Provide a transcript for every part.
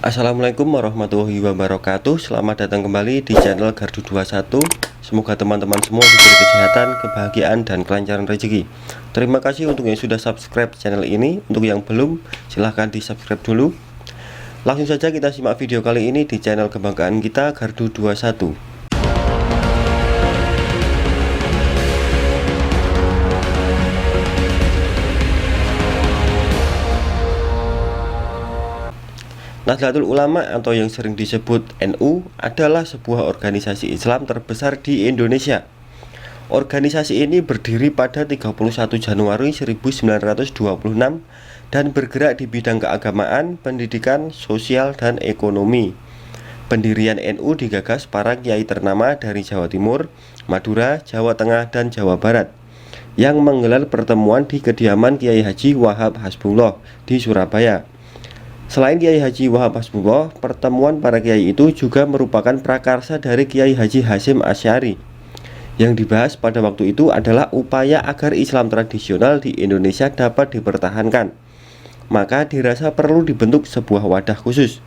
Assalamualaikum warahmatullahi wabarakatuh. Selamat datang kembali di channel Gardu 21. Semoga teman-teman semua diberi kesehatan, kebahagiaan, dan kelancaran rezeki. Terima kasih untuk yang sudah subscribe channel ini. Untuk yang belum, silahkan di subscribe dulu. Langsung saja kita simak video kali ini di channel kebanggaan kita, Gardu 21. Nahdlatul Ulama atau yang sering disebut NU adalah sebuah organisasi Islam terbesar di Indonesia. Organisasi ini berdiri pada 31 Januari 1926 dan bergerak di bidang keagamaan, pendidikan, sosial, dan ekonomi. Pendirian NU digagas para kiai ternama dari Jawa Timur, Madura, Jawa Tengah, dan Jawa Barat yang menggelar pertemuan di kediaman Kiai Haji Wahab Hasbullah di Surabaya. Selain Kiai Haji Wahab Hasbullah, pertemuan para kiai itu juga merupakan prakarsa dari Kiai Haji Hasyim Asy'ari. Yang dibahas pada waktu itu adalah upaya agar Islam tradisional di Indonesia dapat dipertahankan. Maka dirasa perlu dibentuk sebuah wadah khusus.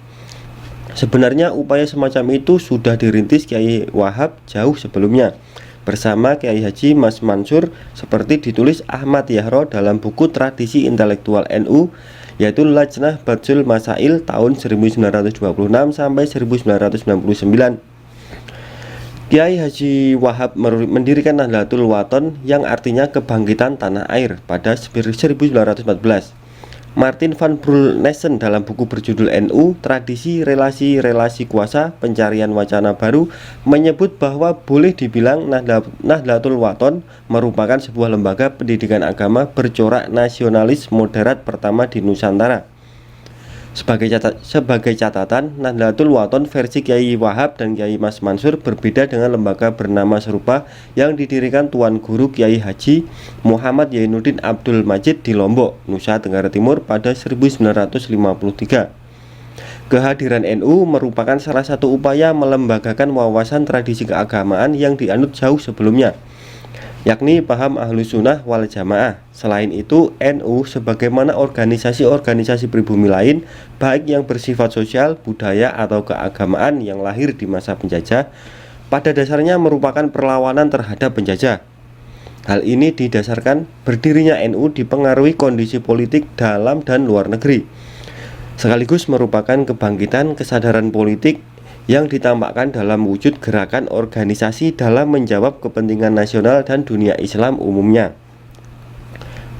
Sebenarnya upaya semacam itu sudah dirintis Kiai Wahab jauh sebelumnya bersama Kiai Haji Mas Mansur, seperti ditulis Ahmad Yahro dalam buku Tradisi Intelektual NU, yaitu Lajnah Badsul Masail tahun 1926 sampai 1999. Kiai Haji Wahab mendirikan Nahdlatul Wathon yang artinya kebangkitan tanah air pada 1914. Martin van Broelnessen dalam buku berjudul NU, Tradisi Relasi-Relasi Kuasa, Pencarian Wacana Baru menyebut bahwa boleh dibilang Nahdlatul Wathon merupakan sebuah lembaga pendidikan agama bercorak nasionalis moderat pertama di Nusantara. Sebagai catatan, Nahdlatul Wathon versi Kiai Wahab dan Kiai Mas Mansur berbeda dengan lembaga bernama serupa yang didirikan Tuan Guru Kiai Haji Muhammad Yainuddin Abdul Majid di Lombok, Nusa Tenggara Timur pada 1953. Kehadiran NU merupakan salah satu upaya melembagakan wawasan tradisi keagamaan yang dianut jauh sebelumnya, yakni paham Ahlus Sunnah wal Jamaah. Selain itu, NU sebagaimana organisasi-organisasi pribumi lain, baik yang bersifat sosial, budaya, atau keagamaan yang lahir di masa penjajah, pada dasarnya merupakan perlawanan terhadap penjajah. Hal ini didasarkan berdirinya NU dipengaruhi kondisi politik dalam dan luar negeri, sekaligus merupakan kebangkitan kesadaran politik yang ditampakkan dalam wujud gerakan organisasi dalam menjawab kepentingan nasional dan dunia Islam umumnya.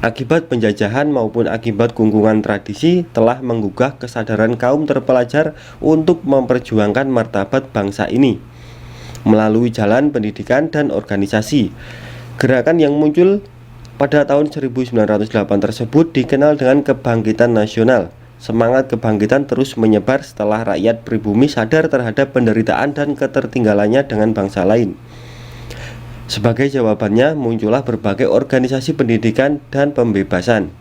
Akibat penjajahan maupun akibat kungkungan tradisi telah menggugah kesadaran kaum terpelajar untuk memperjuangkan martabat bangsa ini melalui jalan pendidikan dan organisasi. Gerakan yang muncul pada tahun 1908 tersebut dikenal dengan kebangkitan nasional. Semangat kebangkitan terus menyebar setelah rakyat pribumi sadar terhadap penderitaan dan ketertinggalannya dengan bangsa lain. Sebagai jawabannya, muncullah berbagai organisasi pendidikan dan pembebasan.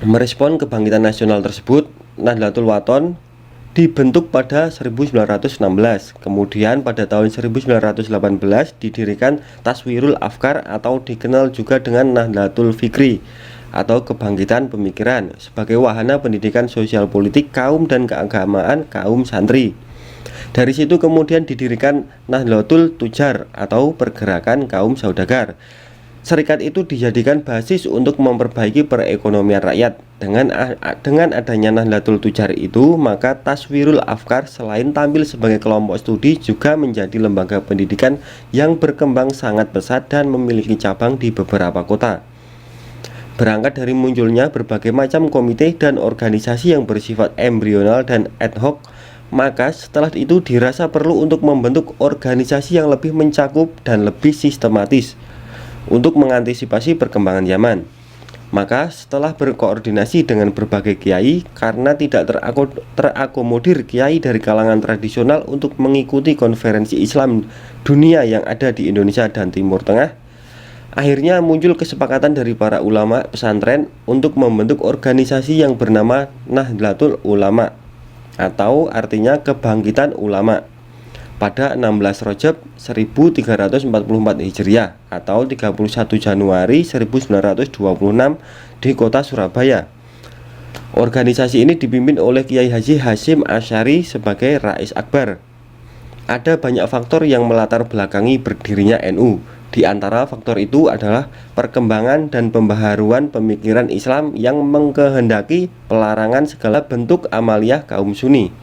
Merespon kebangkitan nasional tersebut, Nahdlatul Wathon dibentuk pada 1916. Kemudian pada tahun 1918 didirikan Taswirul Afkar atau dikenal juga dengan Nahdlatul Fikri atau kebangkitan pemikiran sebagai wahana pendidikan sosial politik kaum dan keagamaan kaum santri. Dari situ kemudian didirikan Nahdlatul Tujar atau pergerakan kaum saudagar. Serikat itu dijadikan basis untuk memperbaiki perekonomian rakyat. Dengan adanya Nahdlatul Tujar itu, maka Taswirul Afkar selain tampil sebagai kelompok studi juga menjadi lembaga pendidikan yang berkembang sangat pesat dan memiliki cabang di beberapa kota. Berangkat dari munculnya berbagai macam komite dan organisasi yang bersifat embrional dan ad hoc, maka setelah itu dirasa perlu untuk membentuk organisasi yang lebih mencakup dan lebih sistematis untuk mengantisipasi perkembangan zaman. Maka setelah berkoordinasi dengan berbagai kiai, karena tidak terakomodir kiai dari kalangan tradisional untuk mengikuti konferensi Islam dunia yang ada di Indonesia dan Timur Tengah, akhirnya muncul kesepakatan dari para ulama pesantren untuk membentuk organisasi yang bernama Nahdlatul Ulama atau artinya kebangkitan ulama pada 16 Rajab 1344 Hijriah atau 31 Januari 1926 di kota Surabaya. Organisasi ini dipimpin oleh Kiai Haji Hasyim Asy'ari sebagai Rais Akbar. Ada banyak faktor yang melatar belakangi berdirinya NU. Di antara faktor itu adalah perkembangan dan pembaharuan pemikiran Islam yang mengkehendaki pelarangan segala bentuk amaliyah kaum Sunni.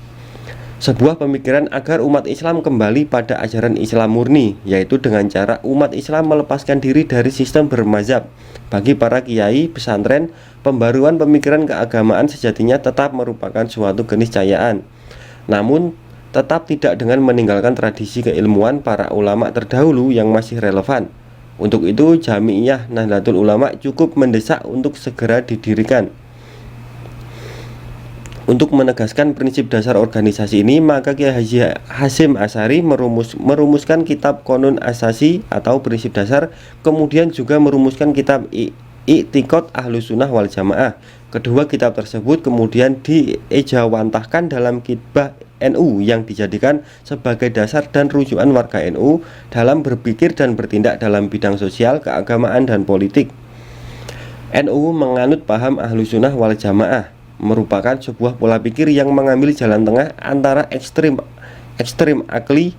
Sebuah pemikiran agar umat Islam kembali pada ajaran Islam murni, yaitu dengan cara umat Islam melepaskan diri dari sistem bermazhab. Bagi para kiai pesantren, pembaruan pemikiran keagamaan sejatinya tetap merupakan suatu keniscayaan, namun tetap tidak dengan meninggalkan tradisi keilmuan para ulama terdahulu yang masih relevan. Untuk itu, Jami'iyah Nahdlatul Ulama cukup mendesak untuk segera didirikan. Untuk menegaskan prinsip dasar organisasi ini, maka Kiai Haji Hasyim Asy'ari merumuskan kitab Qonun Asasi atau prinsip dasar, kemudian juga merumuskan kitab I'tiqad Ahlussunnah wal Jamaah. Kedua kitab tersebut kemudian diejawantahkan dalam Kitabah NU yang dijadikan sebagai dasar dan rujukan warga NU dalam berpikir dan bertindak dalam bidang sosial, keagamaan, dan politik. NU menganut paham Ahlussunnah wal Jamaah, merupakan sebuah pola pikir yang mengambil jalan tengah antara ekstrim akli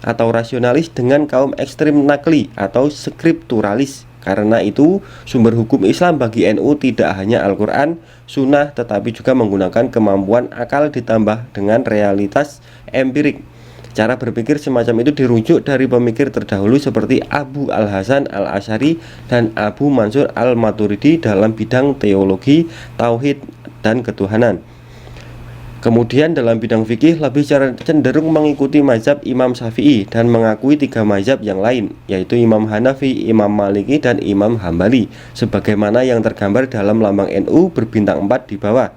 atau rasionalis dengan kaum ekstrim nakli atau skripturalis. Karena itu, sumber hukum Islam bagi NU tidak hanya Al-Quran, Sunnah, tetapi juga menggunakan kemampuan akal ditambah dengan realitas empirik. Cara berpikir semacam itu dirujuk dari pemikir terdahulu seperti Abu Al-Hasan Al-Asy'ari dan Abu Mansur Al-Maturidi dalam bidang teologi, tauhid, dan ketuhanan. Kemudian dalam bidang fikih lebih cenderung mengikuti mazhab Imam Syafi'i dan mengakui 3 mazhab yang lain, yaitu Imam Hanafi, Imam Maliki, dan Imam Hambali, sebagaimana yang tergambar dalam lambang NU berbintang 4 di bawah.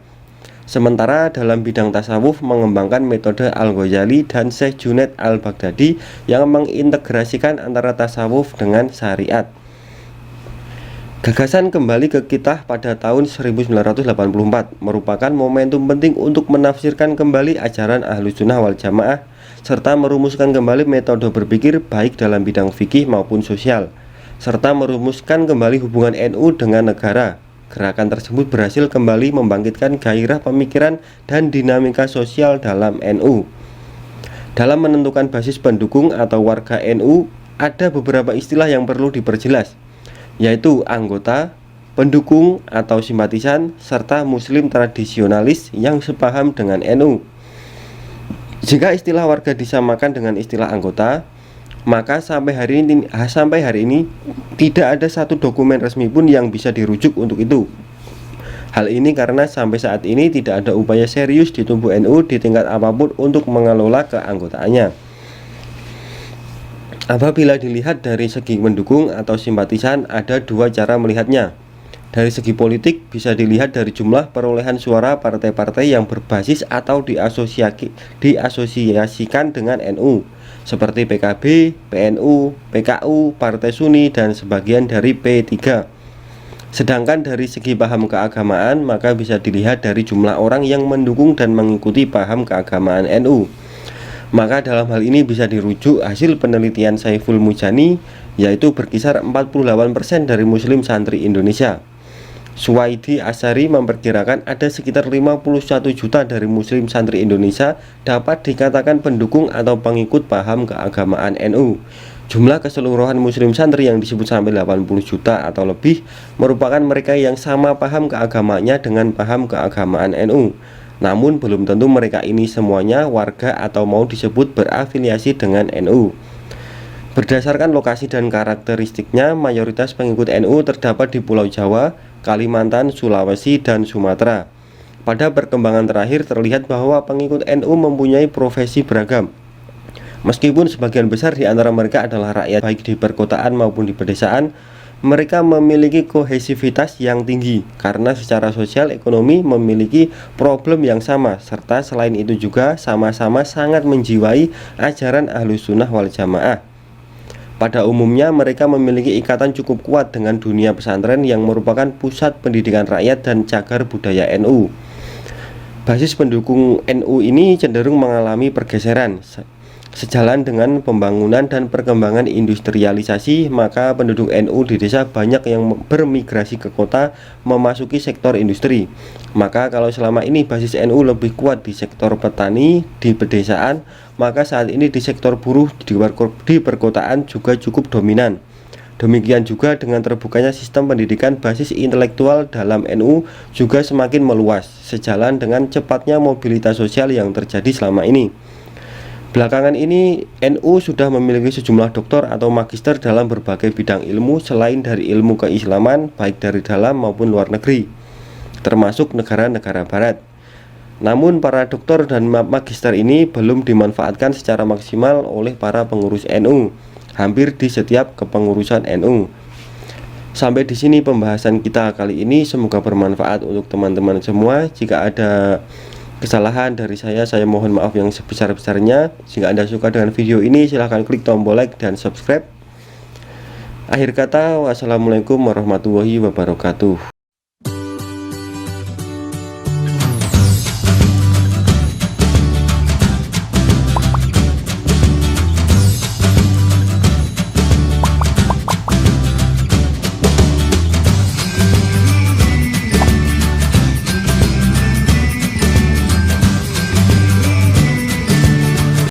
Sementara dalam bidang tasawuf mengembangkan metode Al-Ghazali dan Syekh Junaid Al-Baghdadi yang mengintegrasikan antara tasawuf dengan syariat. Gagasan kembali ke kitah pada tahun 1984 merupakan momentum penting untuk menafsirkan kembali ajaran Ahlussunnah wal Jamaah serta merumuskan kembali metode berpikir baik dalam bidang fikih maupun sosial, serta merumuskan kembali hubungan NU dengan negara. Gerakan tersebut berhasil kembali membangkitkan gairah pemikiran dan dinamika sosial dalam NU. Dalam menentukan basis pendukung atau warga NU, ada beberapa istilah yang perlu diperjelas, yaitu anggota, pendukung atau simpatisan, serta muslim tradisionalis yang sepaham dengan NU. Jika istilah warga disamakan dengan istilah anggota, maka sampai hari ini tidak ada satu dokumen resmi pun yang bisa dirujuk untuk itu. Hal ini karena sampai saat ini tidak ada upaya serius di tubuh NU di tingkat apapun untuk mengelola keanggotaannya. Apabila dilihat dari segi mendukung atau simpatisan, ada 2 cara melihatnya. Dari segi politik, bisa dilihat dari jumlah perolehan suara partai-partai yang berbasis atau diasosiasikan dengan NU, seperti PKB, PNU, PKU, Partai Sunni, dan sebagian dari P3. Sedangkan dari segi paham keagamaan, maka bisa dilihat dari jumlah orang yang mendukung dan mengikuti paham keagamaan NU. Maka dalam hal ini bisa dirujuk hasil penelitian Saiful Mujani, yaitu berkisar 48% dari muslim santri Indonesia. Suwaidi Asy'ari memperkirakan ada sekitar 51 juta dari muslim santri Indonesia dapat dikatakan pendukung atau pengikut paham keagamaan NU. Jumlah keseluruhan muslim santri yang disebut sampai 80 juta atau lebih merupakan mereka yang sama paham keagamaannya dengan paham keagamaan NU. Namun belum tentu mereka ini semuanya warga atau mau disebut berafiliasi dengan NU. Berdasarkan lokasi dan karakteristiknya, mayoritas pengikut NU terdapat di Pulau Jawa, Kalimantan, Sulawesi, dan Sumatera. Pada perkembangan terakhir terlihat bahwa pengikut NU mempunyai profesi beragam. Meskipun sebagian besar di antara mereka adalah rakyat baik di perkotaan maupun di pedesaan, mereka memiliki kohesivitas yang tinggi karena secara sosial ekonomi memiliki problem yang sama, serta selain itu juga sama-sama sangat menjiwai ajaran Ahlussunnah wal Jamaah. Pada umumnya mereka memiliki ikatan cukup kuat dengan dunia pesantren yang merupakan pusat pendidikan rakyat dan cagar budaya NU. Basis pendukung NU ini cenderung mengalami pergeseran. Sejalan dengan pembangunan dan perkembangan industrialisasi, maka penduduk NU di desa banyak yang bermigrasi ke kota memasuki sektor industri. Maka kalau selama ini basis NU lebih kuat di sektor petani, di pedesaan, maka saat ini di sektor buruh di perkotaan juga cukup dominan. Demikian juga dengan terbukanya sistem pendidikan basis intelektual dalam NU juga semakin meluas, sejalan dengan cepatnya mobilitas sosial yang terjadi selama ini. Belakangan ini, NU sudah memiliki sejumlah doktor atau magister dalam berbagai bidang ilmu selain dari ilmu keislaman, baik dari dalam maupun luar negeri, termasuk negara-negara barat. Namun para doktor dan magister ini belum dimanfaatkan secara maksimal oleh para pengurus NU, hampir di setiap kepengurusan NU. Sampai di sini pembahasan kita kali ini, semoga bermanfaat untuk teman-teman semua. Jika ada kesalahan dari saya mohon maaf yang sebesar-besarnya. Jika Anda suka dengan video ini, silahkan klik tombol like dan subscribe. Akhir kata, wassalamualaikum warahmatullahi wabarakatuh.